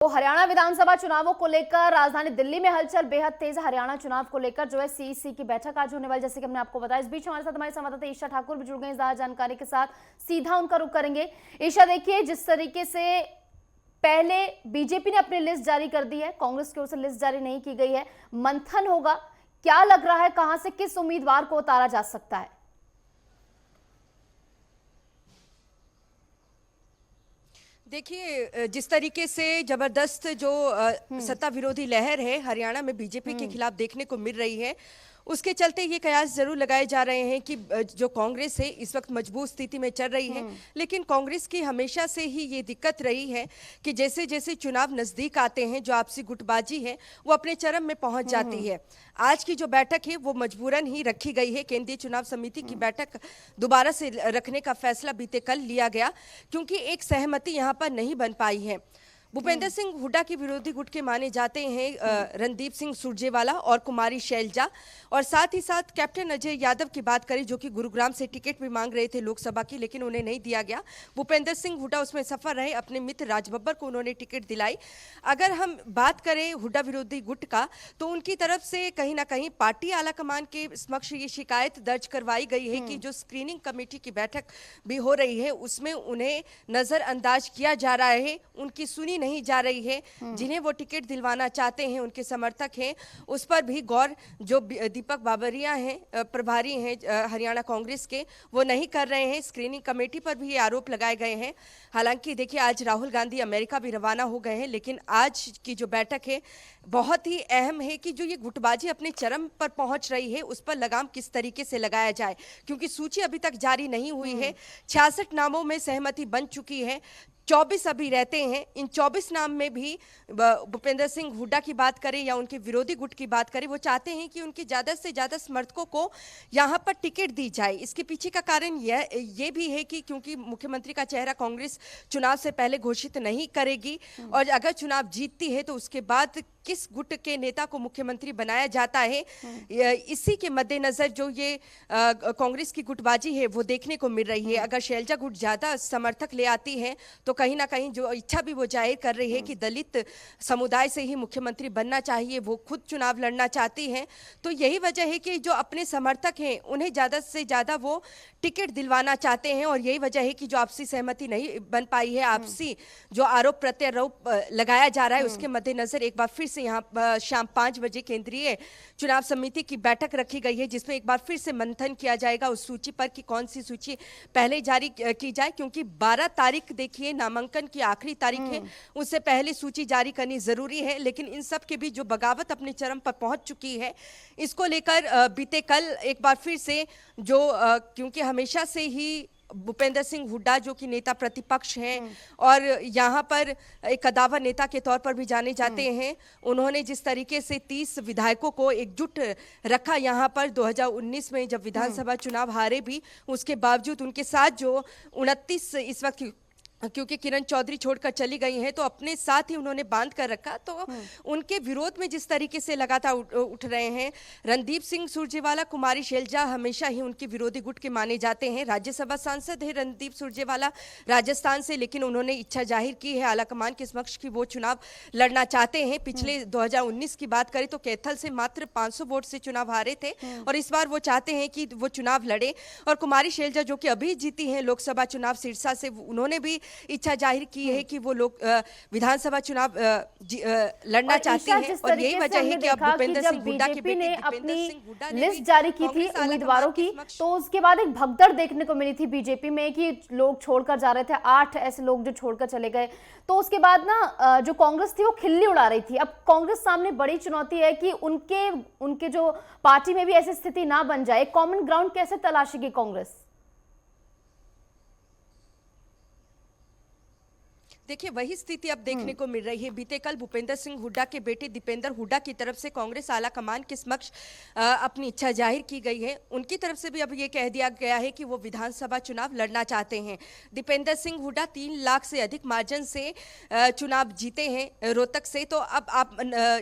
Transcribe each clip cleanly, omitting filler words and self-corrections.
तो हरियाणा विधानसभा चुनावों को लेकर राजधानी दिल्ली में हलचल बेहद तेज है। हरियाणा चुनाव को लेकर जो है सीईसी की बैठक आज होने वाली, जैसे कि हमने आपको बताया। इस बीच हमारे साथ हमारे संवाददाता ईशा ठाकुर भी जुड़ गए ज्यादा जानकारी के साथ, सीधा उनका रुख करेंगे। ईशा, देखिए जिस तरीके से पहले बीजेपी ने अपनी लिस्ट जारी कर दी है, कांग्रेस की ओर से लिस्ट जारी नहीं की गई है, मंथन होगा, क्या लग रहा है कहां से किस उम्मीदवार को उतारा जा सकता है? देखिए, जिस तरीके से जबरदस्त जो सत्ता विरोधी लहर है हरियाणा में बीजेपी के खिलाफ देखने को मिल रही है, उसके चलते ये कयास जरूर लगाए जा रहे हैं कि जो कांग्रेस है इस वक्त मजबूत स्थिति में चल रही है। लेकिन कांग्रेस की हमेशा से ही ये दिक्कत रही है कि जैसे जैसे चुनाव नजदीक आते हैं, जो आपसी गुटबाजी है वो अपने चरम में पहुंच जाती है। आज की जो बैठक है वो मजबूरन ही रखी गई है। केंद्रीय चुनाव समिति की बैठक दोबारा से रखने का फैसला बीते कल लिया गया, क्योंकि एक सहमति यहाँ पर नहीं बन पाई है। भूपेंद्र सिंह हुड्डा के विरोधी गुट के माने जाते हैं रणदीप सिंह सुरजेवाला और कुमारी शैलजा, और साथ ही साथ कैप्टन अजय यादव की बात करें, जो कि गुरुग्राम से टिकट भी मांग रहे थे लोकसभा की, लेकिन उन्हें नहीं दिया गया। भूपेंद्र सिंह हुड्डा उसमें सफल रहे, अपने मित्र राज बब्बर को उन्होंने टिकट दिलाई। अगर हम बात करें हुड्डा विरोधी गुट का, तो उनकी तरफ से कहीं ना कहीं पार्टी आलाकमान के समक्ष ये शिकायत दर्ज करवाई गई है कि जो स्क्रीनिंग कमेटी की बैठक भी हो रही है उसमें उन्हें नजरअंदाज किया जा रहा है, उनकी सुनी नहीं जा रही है। जिन्हें वो टिकट दिलवाना चाहते हैं, उनके समर्थक हैं, उस पर भी गौर जो दीपक बाबरिया हैं, प्रभारी हैं हरियाणा कांग्रेस के, वो नहीं कर रहे हैं। स्क्रीनिंग कमेटी पर भी ये आरोप लगाए गए हैं। हालांकि देखिए, आज राहुल गांधी अमेरिका भी रवाना हो गए हैं, लेकिन आज की जो बैठक है बहुत ही अहम है कि जो ये गुटबाजी अपने चरम पर पहुंच रही है उस पर लगाम किस तरीके से लगाया जाए, क्योंकि सूची अभी तक जारी नहीं हुई है। 66 नामों में सहमति बन चुकी है, 24 अभी रहते हैं। इन 24 नाम में भी भूपेंद्र सिंह हुड्डा की बात करें या उनके विरोधी गुट की बात करें, वो चाहते हैं कि उनके ज़्यादा से ज़्यादा समर्थकों को यहाँ पर टिकट दी जाए। इसके पीछे का कारण ये भी है कि क्योंकि मुख्यमंत्री का चेहरा कांग्रेस चुनाव से पहले घोषित नहीं करेगी, और अगर चुनाव जीतती है तो उसके बाद किस गुट के नेता को मुख्यमंत्री बनाया जाता है, इसी के मद्देनजर जो ये कांग्रेस की गुटबाजी है वो देखने को मिल रही है। अगर शैलजा गुट ज्यादा समर्थक ले आती है तो कहीं ना कहीं जो इच्छा भी वो जाहिर कर रही है कि दलित समुदाय से ही मुख्यमंत्री बनना चाहिए, वो खुद चुनाव लड़ना चाहती हैं, तो यही वजह है कि जो अपने समर्थक हैं उन्हें ज्यादा से ज्यादा वो टिकट दिलवाना चाहते हैं। और यही वजह है कि जो आपसी सहमति नहीं बन पाई है, आपसी जो आरोप प्रत्यारोप लगाया जा रहा है, उसके मद्देनजर एक बार फिर से यहाँ शाम 5 बजे केंद्रीय चुनाव समिति की बैठक रखी गई है, जिसमें एक बार फिर से मंथन किया जाएगा उस सूची पर कि कौन सी सूची पहले जारी की जाए, क्योंकि 12 तारीख देखिए नामांकन की आखिरी तारीख है, उससे पहले सूची जारी करनी जरूरी है। लेकिन इन सब के बीच जो बगावत अपने चरम पर पहुंच चुकी है, इसको लेकर बीते कल एक बार फिर से जो क्योंकि हमेशा से ही भूपेंद्र सिंह हुड्डा जो कि नेता प्रतिपक्ष हैं और यहाँ पर एक कदावर नेता के तौर पर भी जाने जाते हैं, उन्होंने जिस तरीके से 30 विधायकों को एकजुट रखा यहाँ पर 2019 में जब विधानसभा चुनाव हारे भी, उसके बावजूद उनके साथ जो 29 इस वक्त, क्योंकि किरण चौधरी छोड़कर चली गई हैं, तो अपने साथ ही उन्होंने बांध कर रखा। तो उनके विरोध में जिस तरीके से लगातार उठ रहे हैं, रणदीप सिंह सुरजेवाला, कुमारी शैलजा हमेशा ही उनके विरोधी गुट के माने जाते हैं। राज्यसभा सांसद है रणदीप सुरजेवाला राजस्थान से, लेकिन उन्होंने इच्छा जाहिर की है आलाकमान के समक्ष कि वो चुनाव लड़ना चाहते हैं। पिछले 2019 की बात करें तो कैथल से मात्र 500 वोट से चुनाव हारे थे, और इस बार वो चाहते हैं कि वो चुनाव लड़े। और कुमारी शैलजा जो कि अभी जीती हैं लोकसभा चुनाव सिरसा से, उन्होंने भी इच्छा जाहिर की है कि वो लोग विधानसभा चुनाव लड़ना चाहती हैं। और यही वजह है कि अब भूपेंद्र सिंह हुड्डा की बेटी ने लिस्ट जारी की थी उम्मीदवारों की, तो उसके बाद एक भगदड़ देखने को मिली थी बीजेपी में कि लोग छोड़कर जा रहे थे, 8 ऐसे लोग जो छोड़कर चले गए। तो उसके बाद ना जो कांग्रेस थी वो खिल्ली उड़ा रही थी। अब कांग्रेस सामने बड़ी चुनौती है कि उनके जो पार्टी में भी ऐसी स्थिति ना बन जाए। कॉमन ग्राउंड कैसे तलाशेगी कांग्रेस? देखिए, वही स्थिति अब देखने को मिल रही है। बीते कल भूपेंद्र सिंह हुड्डा के बेटे दीपेंद्र हुड्डा की तरफ से कांग्रेस आला कमान के समक्ष अपनी इच्छा जाहिर की गई है। उनकी तरफ से भी अब ये कह दिया गया है कि वो विधानसभा चुनाव लड़ना चाहते हैं। दीपेंद्र सिंह हुड्डा 3 लाख से अधिक मार्जिन से चुनाव जीते हैं रोहतक से, तो अब आप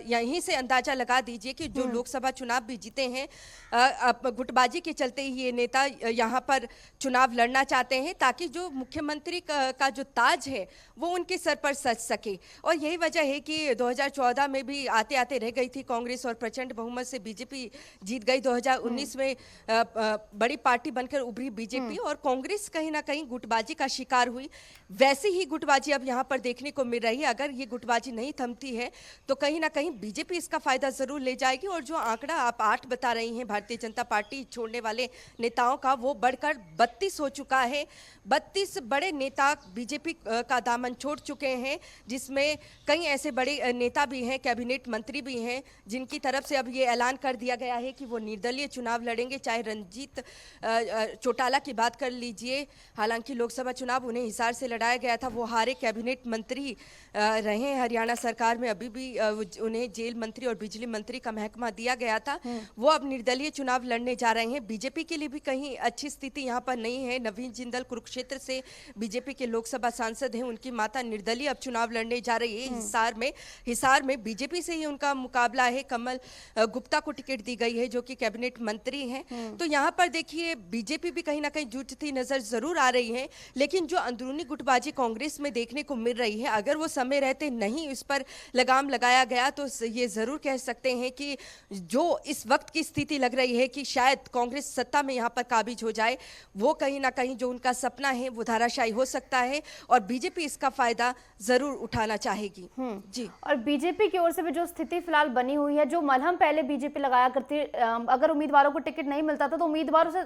यहीं से अंदाजा लगा दीजिए कि जो लोकसभा चुनाव भी जीते हैं, गुटबाजी के चलते ही ये नेता यहाँ पर चुनाव लड़ना चाहते हैं, ताकि जो मुख्यमंत्री का जो ताज है वो उनके सर पर सज सके। और यही वजह है कि 2014 में भी आते आते रह गई थी कांग्रेस और प्रचंड बहुमत से बीजेपी जीत गई। 2019 में बड़ी पार्टी बनकर उभरी बीजेपी और कांग्रेस कहीं ना कहीं गुटबाजी का शिकार हुई। वैसी ही गुटबाजी अब यहाँ पर देखने को मिल रही है। अगर ये गुटबाजी नहीं थमती है तो कहीं ना कहीं बीजेपी इसका फायदा जरूर ले जाएगी। और जो आंकड़ा आप 8 बता रही हैं भारतीय जनता पार्टी छोड़ने वाले नेताओं का, वो बढ़कर 32 हो चुका है। 32 बड़े नेता बीजेपी का दामन छोड़ चुके हैं, जिसमें कई ऐसे बड़े नेता भी हैं, कैबिनेट मंत्री भी हैं, जिनकी तरफ से अब ये ऐलान कर दिया गया है कि वो निर्दलीय चुनाव लड़ेंगे। चाहे रंजीत चौटाला की बात कर लीजिए, हालांकि लोकसभा चुनाव उन्हें हिसार से लड़ाया गया था, वो हारे कैबिनेट मंत्री रहे हरियाणा सरकार में, अभी भी उन्हें जेल मंत्री और बिजली मंत्री का महकमा दिया गया था। वो अब निर्दलीय चुनाव लड़ने जा रहे हैं। बीजेपी के लिए भी कहीं अच्छी स्थिति यहाँ पर नहीं है। नवीन जिंदल कुरुक्षेत्र से बीजेपी के लोकसभा सांसद हैं, उनकी माता निर्दलीय अब चुनाव लड़ने जा रही है हिसार में बीजेपी से ही उनका मुकाबला है। कमल गुप्ता को टिकट दी गई है जो कि कैबिनेट मंत्री हैं। तो यहाँ पर देखिए बीजेपी भी कहीं ना कहीं जूझती नजर जरूर आ रही है, लेकिन जो अंदरूनी गुटबाजी कांग्रेस में देखने को मिल रही है, अगर वो समय रहते नहीं इस पर लगाम लगाया गया तो ये जरूर कह सकते हैं कि जो इस वक्त की स्थिति लग रही है कि शायद कांग्रेस सत्ता में यहाँ पर काबिज हो जाए, वो कहीं ना कहीं जो उनका सपना है वो धाराशायी हो सकता है और बीजेपी इसका फायदा जरूर उठाना चाहेगी। जी। और बीजेपी की ओर से भी जो स्थिति फिलहाल बनी हुई है, जो मलहम पहले बीजेपी लगाया करती, अगर उम्मीदवारों को टिकट नहीं मिलता था तो उम्मीदवारों से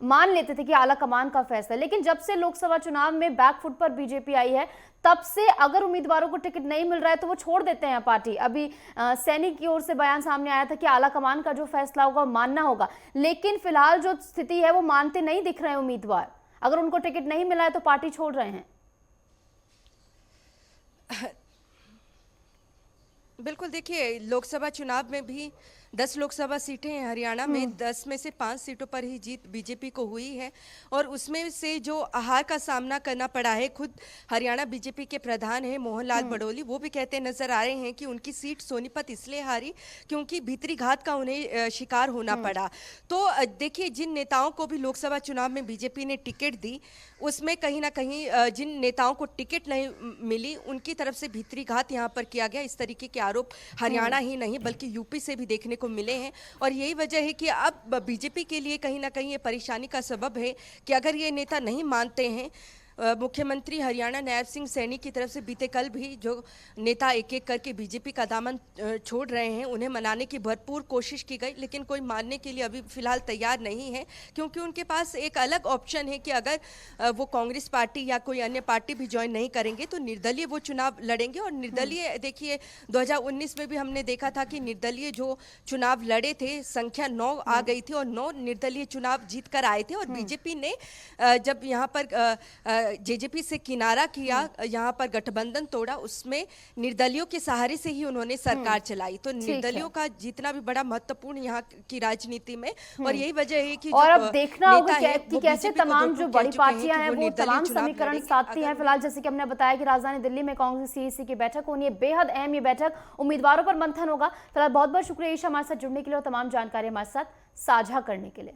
मान लेते थे कि आला कमान का फैसला, लेकिन जब से लोकसभा चुनाव में बैकफुट पर बीजेपी आई है, तब से अगर उम्मीदवारों को टिकट नहीं मिल रहा है तो वो छोड़ देते हैं पार्टी। अभी सैनी की ओर से बयान सामने आया था कि आला कमान का जो फैसला होगा मानना होगा, लेकिन फिलहाल जो स्थिति है वो मानते नहीं दिख रहे हैं उम्मीदवार। अगर उनको टिकट नहीं मिला है तो पार्टी छोड़ रहे हैं। बिल्कुल, देखिए लोकसभा चुनाव में भी 10 लोकसभा सीटें हैं हरियाणा में, 10 में से 5 सीटों पर ही जीत बीजेपी को हुई है और उसमें से जो हार का सामना करना पड़ा है, खुद हरियाणा बीजेपी के प्रधान हैं मोहनलाल बडोली, वो भी कहते नजर आ रहे हैं कि उनकी सीट सोनीपत इसलिए हारी क्योंकि भीतरी घात का उन्हें शिकार होना पड़ा। तो देखिए जिन नेताओं को भी लोकसभा चुनाव में बीजेपी ने टिकट दी, उसमें कहीं ना कहीं जिन नेताओं को टिकट नहीं मिली उनकी तरफ से भीतरी घात यहाँ पर किया गया। इस तरीके के आरोप हरियाणा ही नहीं बल्कि यूपी से भी देखने को मिले हैं और यही वजह है कि अब बीजेपी के लिए कहीं ना कहीं ये परेशानी का सबब है कि अगर ये नेता नहीं मानते हैं। मुख्यमंत्री हरियाणा नायब सिंह सैनी की तरफ से बीते कल भी जो नेता एक एक करके बीजेपी का दामन छोड़ रहे हैं, उन्हें मनाने की भरपूर कोशिश की गई, लेकिन कोई मानने के लिए अभी फिलहाल तैयार नहीं है क्योंकि उनके पास एक अलग ऑप्शन है कि अगर वो कांग्रेस पार्टी या कोई अन्य पार्टी भी ज्वाइन नहीं करेंगे तो निर्दलीय वो चुनाव लड़ेंगे। और निर्दलीय देखिए 2019 में भी हमने देखा था कि निर्दलीय जो चुनाव लड़े थे, संख्या 9 आ गई थी और 9 निर्दलीय चुनाव जीत कर आए थे और बीजेपी ने जब यहाँ पर जेजेपी से किनारा किया, यहाँ पर गठबंधन तोड़ा, उसमें निर्दलियों के सहारे से ही उन्होंने सरकार चलाई। तो निर्दलियों का जीतना भी बड़ा महत्वपूर्ण यहाँ की राजनीति में और यही वजह है कि और अब देखना होगा कि कैसे तमाम जो बड़ी पार्टियां हैं वो तमाम समीकरण साधती हैं। फिलहाल जैसे कि हमने बताया कि राजधानी दिल्ली में कांग्रेस सीईसी की बैठक होनी है, बेहद अहम ये बैठक, उम्मीदवारों पर मंथन होगा। फिलहाल बहुत बहुत शुक्रिया ईशा हमारे साथ जुड़ने के लिए और तमाम जानकारी हमारे साथ साझा करने के लिए।